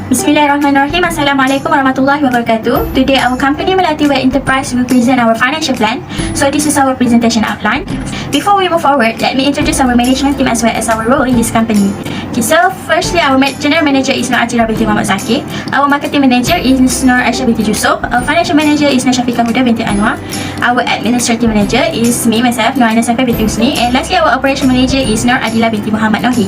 Bismillahirrahmanirrahim. Assalamualaikum warahmatullahi wabarakatuh. Today our company Melati Enterprise will present our financial plan. So this is our presentation outline. Before we move forward, let me introduce our management team as well as our role in this company. Okay, so firstly, our general manager is Nur Atira binti Muhammad Zakir. Our marketing manager is Nur Aisyah binti Yusof. Our financial manager is Nur Syafiqah Huda binti Anwar. Our administrative manager is me, myself, Nur Aina Saifah binti Husni. And lastly, our operation manager is Nur Adila binti Muhammad Nohi.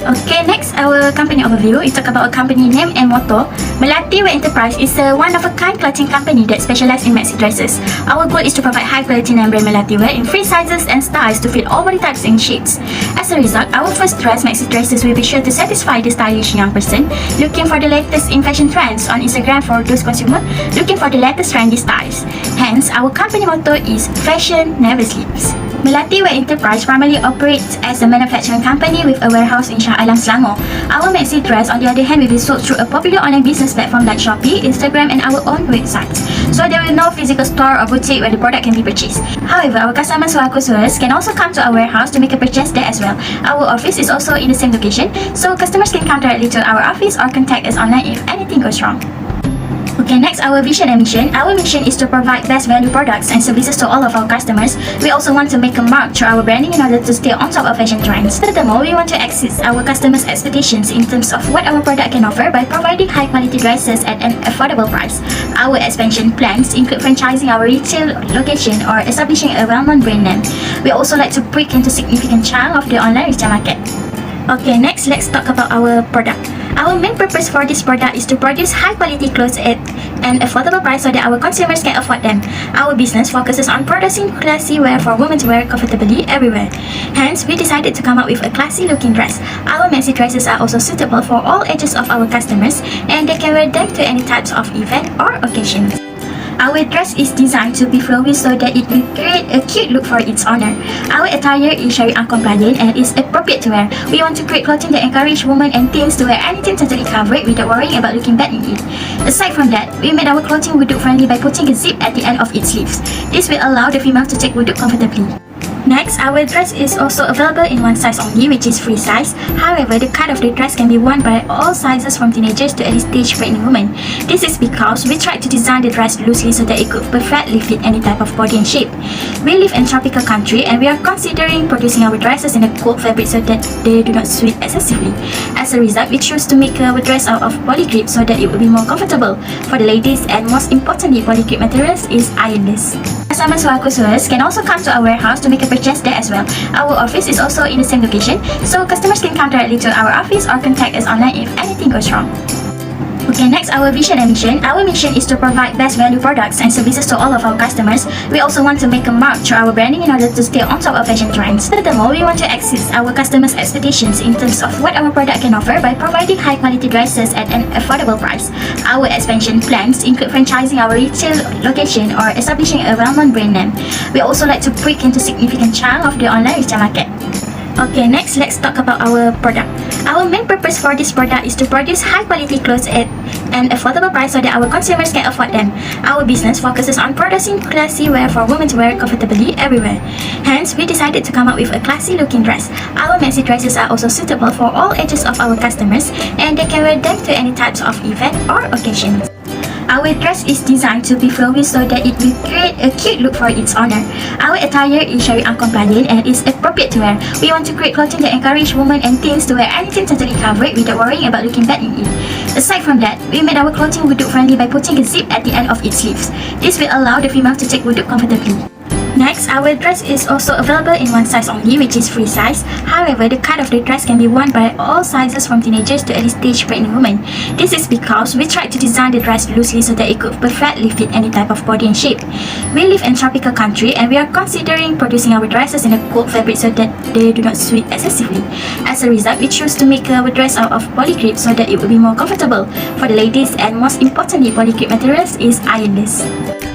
Okay, next our company overview. We talk about our company name and motto. Melati Enterprise is a one-of-a-kind clothing company that specializes in maxi dresses. Our goal is to provide high-quality name brand Melati wear in free sizes and styles to fit all body types and shapes. As a result, our first dress, maxi dresses, will be sure to satisfy the stylish young person looking for the latest in fashion trends on Instagram for those consumers looking for the latest trendy styles. Hence, our company motto is Fashion Never Sleeps. Melati Enterprise primarily operates as a manufacturing company with a warehouse in Shah Alam, Selangor. Our maxi dress, on the other hand, will be sold through a popular online business platform like Shopee, Instagram, and our own websites. So there will be no physical store or boutique where the product can be purchased. However, our customers who are customers can also come to our warehouse to make a purchase there as well. Our office is also in the same location, so customers can come directly to our office or contact us online if anything goes wrong. Okay, next our vision and mission. Our mission is to provide best value products and services to all of our customers. We also want to make a mark through our branding in order to stay on top of fashion trends. Furthermore, we want to exceed our customers' expectations in terms of what our product can offer by providing high quality dresses at an affordable price. Our expansion plans include franchising our retail location or establishing a well-known brand name. We also like to break into significant chunk of the online retail market. Okay, next let's talk about our product. Our main purpose for this product is to produce high quality clothes at an affordable price so that our consumers can afford them. Our business focuses on producing classy wear for women to wear comfortably everywhere. Hence, we decided to come up with a classy looking dress. Our maxi dresses are also suitable for all ages of our customers and they can wear them to any types of event or occasions. Our dress is designed to be flowy so that it will create a cute look for its owner. Our attire is Sharia compliant and is appropriate to wear. We want to create clothing that encourage women and teens to wear anything totally covered without worrying about looking bad in it. Aside from that, we made our clothing wuduk friendly by putting a zip at the end of its sleeves. This will allow the female to take wuduk comfortably. Next, our dress is also available in one size only, which is free size. However, the cut of the dress can be worn by all sizes from teenagers to early stage pregnant women. This is because we tried to design the dress loosely so that it could perfectly fit any type of body and shape. We live in a tropical country and we are considering producing our dresses in a cool fabric so that they do not sweat excessively. As a result, we choose to make our dress out of polygrip so that it will be more comfortable for the ladies, and most importantly, polygrip materials is ironless. Customers who are customers can also come to our warehouse to make a purchase there as well. Our office is also in the same location, so customers can come directly to our office or contact us online if anything goes wrong. Okay, next our vision and mission. Our mission is to provide best value products and services to all of our customers. We also want to make a mark through our branding in order to stay on top of fashion trends. Furthermore, we want to exceed our customers' expectations in terms of what our product can offer by providing high quality dresses at an affordable price. Our expansion plans include franchising our retail location or establishing a well-known brand name. We also like to break into significant chunk of the online retail market. Okay, next let's talk about our product. Our main purpose for this product is to produce high quality clothes at an affordable price so that our consumers can afford them. Our business focuses on producing classy wear for women to wear comfortably everywhere. Hence, we decided to come up with a classy looking dress. Our maxi dresses are also suitable for all ages of our customers and they can wear them to any types of event or occasions. Our dress is designed to be flowy so that it will create a cute look for its owner. Our attire is Sharia compliant and is appropriate to wear. We want to create clothing that encourage women and teens to wear anything totally covered without worrying about looking bad in it. Aside from that, we made our clothing wuduk friendly by putting a zip at the end of its sleeves. This will allow the female to take wuduk comfortably. Next, our dress is also available in one size only, which is free size. However, the cut of the dress can be worn by all sizes from teenagers to early stage pregnant women. This is because we tried to design the dress loosely so that it could perfectly fit any type of body and shape. We live in a tropical country and we are considering producing our dresses in a cool fabric so that they do not sweat excessively. As a result, we choose to make our dress out of polygrip so that it will be more comfortable for the ladies, and most importantly, polygrip materials is ironless.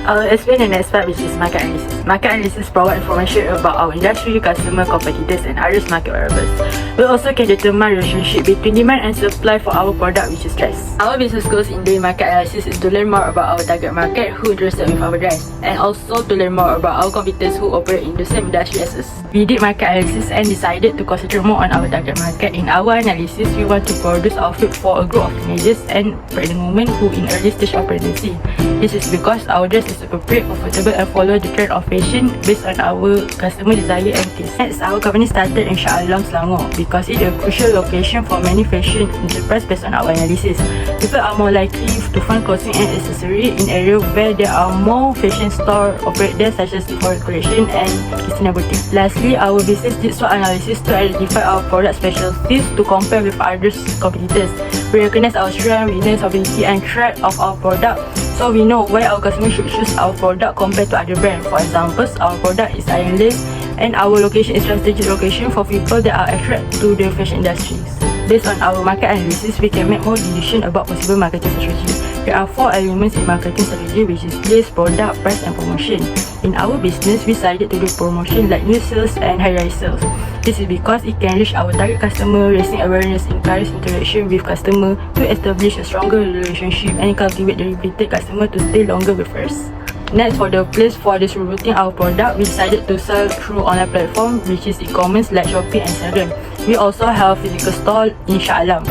I'll explain the next part, which is market analysis. Market market analysis provide information about our industry, customer, competitors and other market variables. We also can determine relationship between demand and supply for our product, which is dress. Our business goals in doing market analysis is to learn more about our target market who interested with our dress, and also to learn more about our competitors who operate in the same industry as us. We did market analysis and decided to concentrate more on our target market. In our analysis, we want to produce outfit for a group of teenagers and pregnant women who in early stage of pregnancy. This is because our dress is appropriate, comfortable and follow the trend of fashion based on our customer desire and taste. Next, our company started in Shah Alam, Selangor because it's a crucial location for many fashion enterprise based on our analysis. People are more likely to find clothing and accessory in areas where there are more fashion stores operate there, such as Sephora Creation and Christina Boutique. Lastly, our business did SWOT analysis to identify our product specialties to compare with other competitors. We recognize our strength, weakness, ability and threat of our product, so we know where our customers should choose our product compared to other brands. For example, our product is ironless and our location is strategic location for people that are attracted to the fashion industries. Based on our market analysis, we can make more decisions about possible marketing strategy. There are 4 elements in marketing strategy, which is place, product, price and promotion. In our business, we decided to do promotion like new sales and high-rise sales. This is because it can reach our target customer, raising awareness, encourage interaction with customer to establish a stronger relationship and cultivate the repeated customer to stay longer with us. Next, for the place for distributing our product, we decided to sell through online platform, which is e-commerce like Shopee and Instagram. We also have physical store in Shah Alam.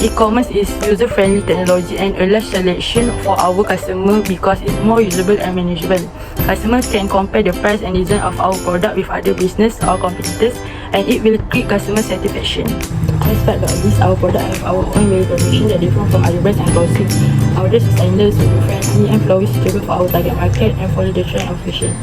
E-commerce is user-friendly technology and a large selection for our customer because it's more usable and manageable. Customers can compare the price and design of our product with other business or competitors, and it will create customer satisfaction. Last but not least, our product have our own value proposition that different from other brands and clothing. Our dress is endless, friendly and flowy, suitable for our target market and follow the trend of fashion.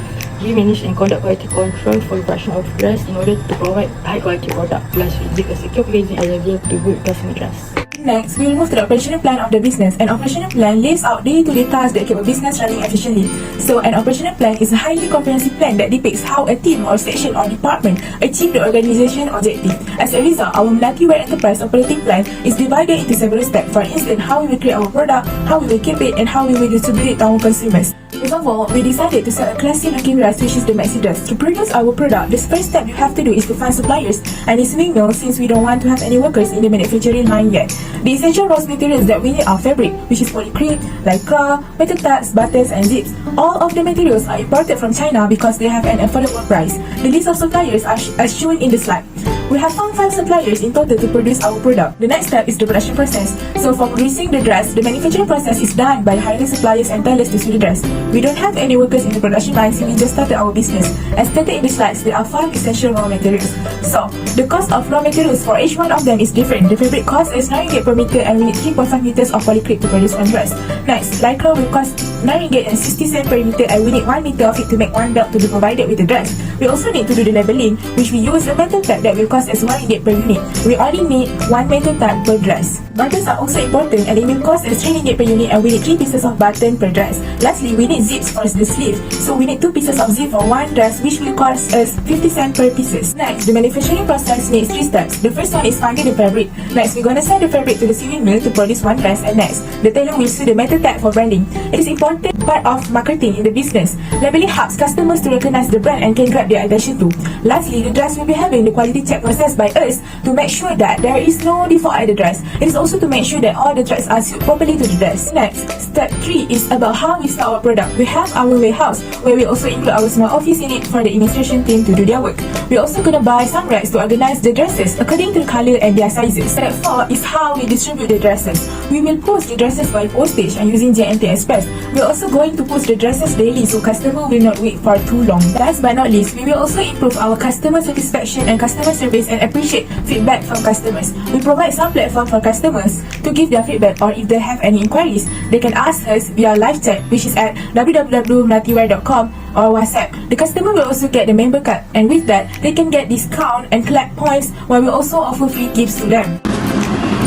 We manage and conduct quality control for the production of dress in order to provide high quality product. Plus, we give a secure packaging available to good customer trust. Next, we will move to the operational plan of the business. An operational plan lays out day-to-day tasks that keep a business running efficiently. So, an operational plan is a highly comprehensive plan that depicts how a team or section or department achieve the organization objective. As a result, our Melati Wear Enterprise operating plan is divided into several steps. For instance, how we will create our product, how we will keep it, and how we will distribute it to our consumers. First of all, we decided to sell a classy looking dress, which is the maxi dress. To produce our product, the first step you have to do is to find suppliers, and this we know since we don't want to have any workers in the manufacturing line yet. The essential raw materials that we need are fabric, which is polycrete, lycra, metal tabs, buttons and zips. All of the materials are imported from China because they have an affordable price. The list of suppliers are as shown in the slide. We have found 5 suppliers in total to produce our product. The next step is the production process. So for producing the dress, the manufacturing process is done by hiring suppliers and tailors to sew the dress. We don't have any workers in the production line since we just started our business. As stated in the slides, there are 5 essential raw materials. So, the cost of raw materials for each one of them is different. The fabric cost is 9 ringgit per meter and we need 3.5 meters of polycrete to produce one dress. Next, lycra will cost 9 ringgit and 60 cents per meter and we need 1 meter of it to make one belt to be provided with the dress. We also need to do the labeling, which we use a metal tab that will cost as 1 ringgit per unit. We only need 1 metal tab per dress. Buttons are also important and it will cost as 3 ringgit per unit and we need 3 pieces of button per dress. Lastly, we need zips for the sleeve. So we need 2 pieces of zip for one dress, which will cost us 50 cents per pieces. Next, the manufacturing process needs 3 steps. The first one is finding the fabric. Next, we're gonna send the fabric to the sewing mill to produce one dress, and next, the tailor will sew the metal tag for branding. It is important part of marketing in the business. Labeling helps customers to recognize the brand and can grab their attention too. Lastly, the dress will be having the quality check process by us to make sure that there is no default at the dress. It is also to make sure that all the threads are sewed properly to the dress. Next, step 3 is about how we sell our product. We have our warehouse where we also include our small office in it for the administration team to do their work. We're also gonna buy some racks to organize the dresses according to the color and their sizes. Step 4 is how we distribute the dresses. We will post the dresses by postage and using JNT Express. We're also going to post the dresses daily so customer will not wait for too long. Last but not least, we will also improve our customer satisfaction and customer service and appreciate feedback from customers. We provide some platform for customers to give their feedback, or if they have any inquiries, they can ask us via live chat, which is at www.melatiwear.com or WhatsApp. The customer will also get the member card, and with that, they can get discount and collect points, while we also offer free gifts to them.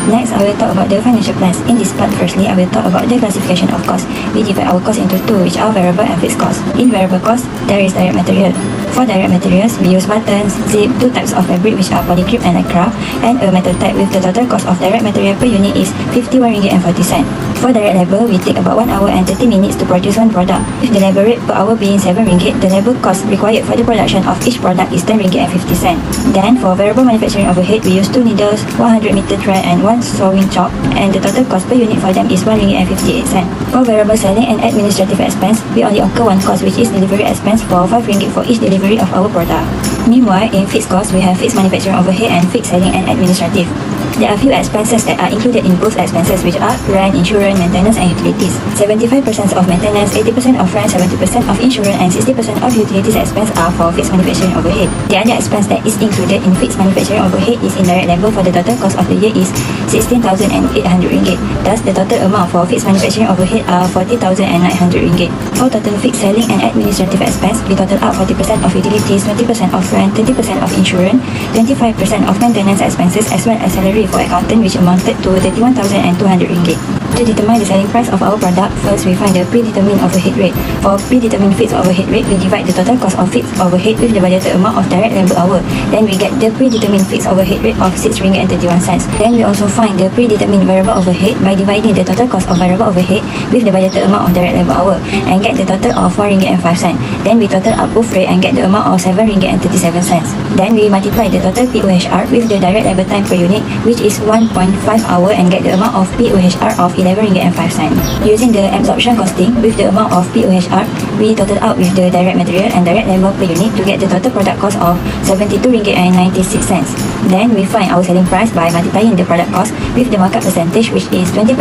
Next, I will talk about the financial plans. In this part, firstly, I will talk about the classification of costs. We divide our costs into 2, which are variable and fixed costs. In variable costs, there is direct material. For direct materials, we use buttons, zip, 2 types of fabric, which are polycrete and lycra, and a metal tag with the total cost of direct material per unit is 51 ringgit and 40 cents. For direct labor, we take about 1 hour and 30 minutes to produce one product. With the labor rate per hour being 7 ringgit, the labor cost required for the production of each product is 10 ringgit and 50 cents. Then, for variable manufacturing overhead, we use 2 needles, 100 meter thread and 1 sewing chalk, and the total cost per unit for them is 1 ringgit and 58 cents. For variable selling and administrative expense, we only occur one cost, which is delivery expense for 5 ringgit for each delivery of our product. Meanwhile, in fixed costs, we have fixed manufacturing overhead and fixed selling and administrative. There are few expenses that are included in both expenses, which are rent, insurance, maintenance and utilities. 75% of maintenance, 80% of rent, 70% of insurance and 60% of utilities expense are for fixed manufacturing overhead. The other expense that is included in fixed manufacturing overhead is indirect labor. For the total cost of the year is 16,800 ringgit. Thus, the total amount for fixed manufacturing overhead are 40,900 ringgit. For total fixed selling and administrative expense, we total out 40% of utilities, 20% of rent, 20% of insurance, 25% of maintenance expenses as well as salary for accountant, which amounted to 31,200 ringgit. To determine the selling price of our product, first we find the predetermined overhead rate. For predetermined fixed overhead rate, we divide the total cost of fixed overhead with the budgeted amount of direct labor hour. Then we get the predetermined fixed overhead rate of 6 ringgit and 31 cents. Then we also find the predetermined variable overhead by dividing the total cost of variable overhead with the budgeted amount of direct labor hour and get the total of 4 ringgit and 5 cents. Then we total up both rate and get the amount of 7 ringgit and 37 cents. Then we multiply the total POHR with the direct labor time per unit, which is 1.5 hour, and get the amount of POHR of 11 ringgit and 5 cents. Using the absorption costing with the amount of POHR, we total out with the direct material and direct labor per unit to get the total product cost of 72 ringgit and 96 cents. Then we find our selling price by multiplying the product cost with the markup percentage, which is 20%.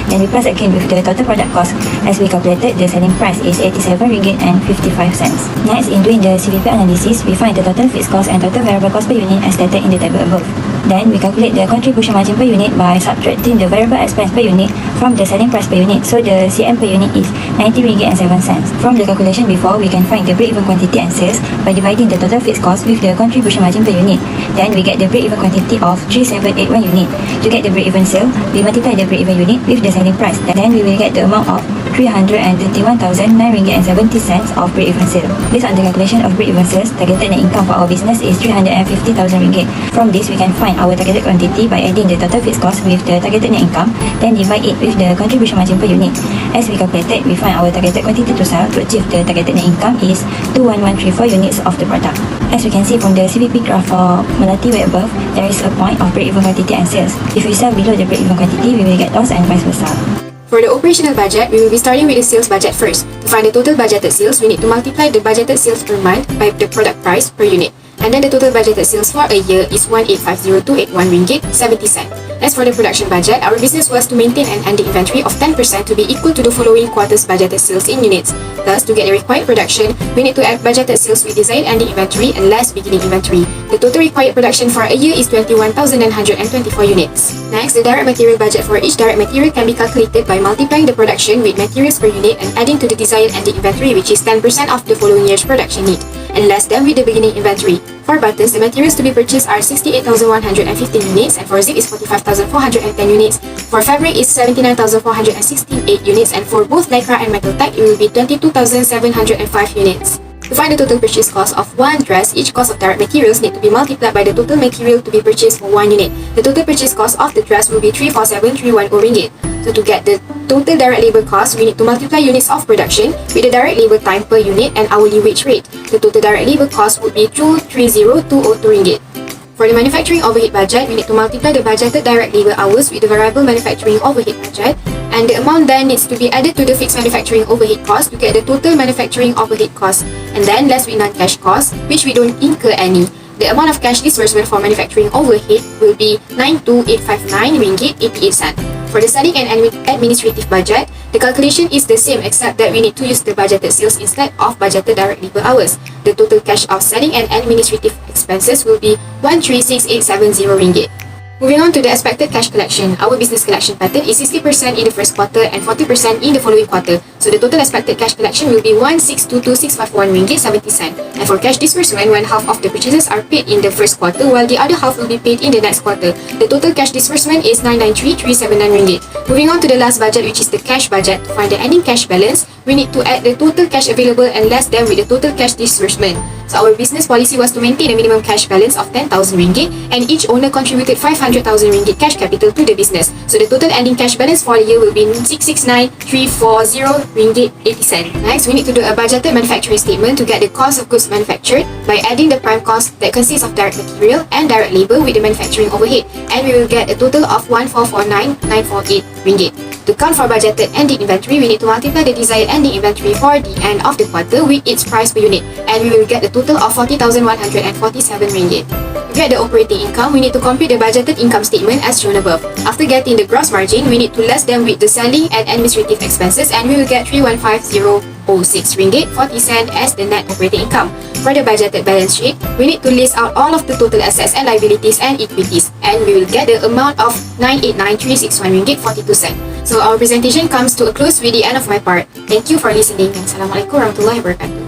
Then we plus again with the total product cost. As we calculated, the selling price is 87 ringgit and 55 cents. Next, in doing the CVP analysis, we find the total fixed cost and total variable cost per unit as stated in the table above. Then we calculate the contribution margin per unit by subtracting the variable expense per unit from the selling price per unit. So the CM per unit is 90 ringgit and 7 cents. From the calculation before, we can find the break-even quantity and sales by dividing the total fixed cost with the contribution margin per unit. Then we get the break-even quantity of 3781 unit. To get the break-even sale, we multiply the break-even unit with the selling price. Then we will get the amount of 321,009 ringgit and 70 cents of break-even sale. Based on the calculation of break-even sales, targeted net income for our business is 350,000 ringgit. From this, we can find our targeted quantity by adding the total fixed cost with the targeted net income, then divide it with the contribution margin per unit. As we calculated, we find our targeted quantity to sell to achieve the targeted net income is 21134 units of the product. As we can see from the CVP graph for Melati way above, there is a point of break-even quantity and sales. If we sell below the break-even quantity, we will get loss and vice versa. For the operational budget, we will be starting with the sales budget first. To find the total budgeted sales, we need to multiply the budgeted sales per month by the product price per unit. And then the total budgeted sales for a year is 1,850,281 ringgit 70 cents. As for the production budget, our business was to maintain an ending inventory of 10% to be equal to the following quarter's budgeted sales in units. Thus, to get the required production, we need to add budgeted sales with desired ending inventory and less beginning inventory. The total required production for a year is 21,924 units. Next, the direct material budget for each direct material can be calculated by multiplying the production with materials per unit and adding to the desired ending inventory, which is 10% of the following year's production need, and less than with the beginning inventory. For buttons, the materials to be purchased are 68,115 units, and for zip is 45,410 units. For fabric is 79,468 units, and for both lycra and metal type, it will be 22,705 units. To find the total purchase cost of one dress, each cost of direct materials need to be multiplied by the total material to be purchased for one unit. The total purchase cost of the dress will be 347,310 ringgit. So to get the total direct labor cost, we need to multiply units of production with the direct labor time per unit and hourly wage rate. The total direct labor cost would be 230,202 ringgit. For the manufacturing overhead budget, we need to multiply the budgeted direct labor hours with the variable manufacturing overhead budget, and the amount then needs to be added to the fixed manufacturing overhead cost to get the total manufacturing overhead cost, and then less with non-cash costs, which we don't incur any. The amount of cash disbursement for manufacturing overhead will be 92,859 ringgit 88 cents. For the selling and administrative budget, the calculation is the same except that we need to use the budgeted sales instead of budgeted direct labor hours. The total cash of selling and administrative expenses will be 136,870 ringgit. Moving on to the expected cash collection, our business collection pattern is 60% in the first quarter and 40% in the following quarter. So the total expected cash collection will be 1,622,651 ringgit 70 cent. And for cash disbursement, when half of the purchases are paid in the first quarter, while the other half will be paid in the next quarter, the total cash disbursement is 993,379 ringgit. Moving on to the last budget, which is the cash budget. To find the ending cash balance, we need to add the total cash available and less them with the total cash disbursement. So our business policy was to maintain a minimum cash balance of 10,000 ringgit, and each owner contributed 500,000 ringgit cash capital to the business. So the total ending cash balance for the year will be 669,340 ringgit 80 cent. Next, we need to do a budgeted manufacturing statement to get the cost of goods manufactured by adding the prime cost that consists of direct material and direct labor with the manufacturing overhead, and we will get a total of 1,449,948 ringgit. To count for budgeted ending inventory, we need to multiply the desired ending inventory for the end of the quarter with its price per unit, and we will get a total of 40,147 ringgit. To get the operating income, we need to compute the budgeted income statement as shown above. After getting the gross margin, we need to less them with the selling and administrative expenses, and we will get 315,006 ringgit 40 cent as the net operating income. For the budgeted balance sheet, we need to list out all of the total assets and liabilities and equities, and we will get the amount of 989,361 ringgit 42 cent. So our presentation comes to a close with the end of my part. Thank you for listening, and Assalamualaikum warahmatullahi wabarakatuh.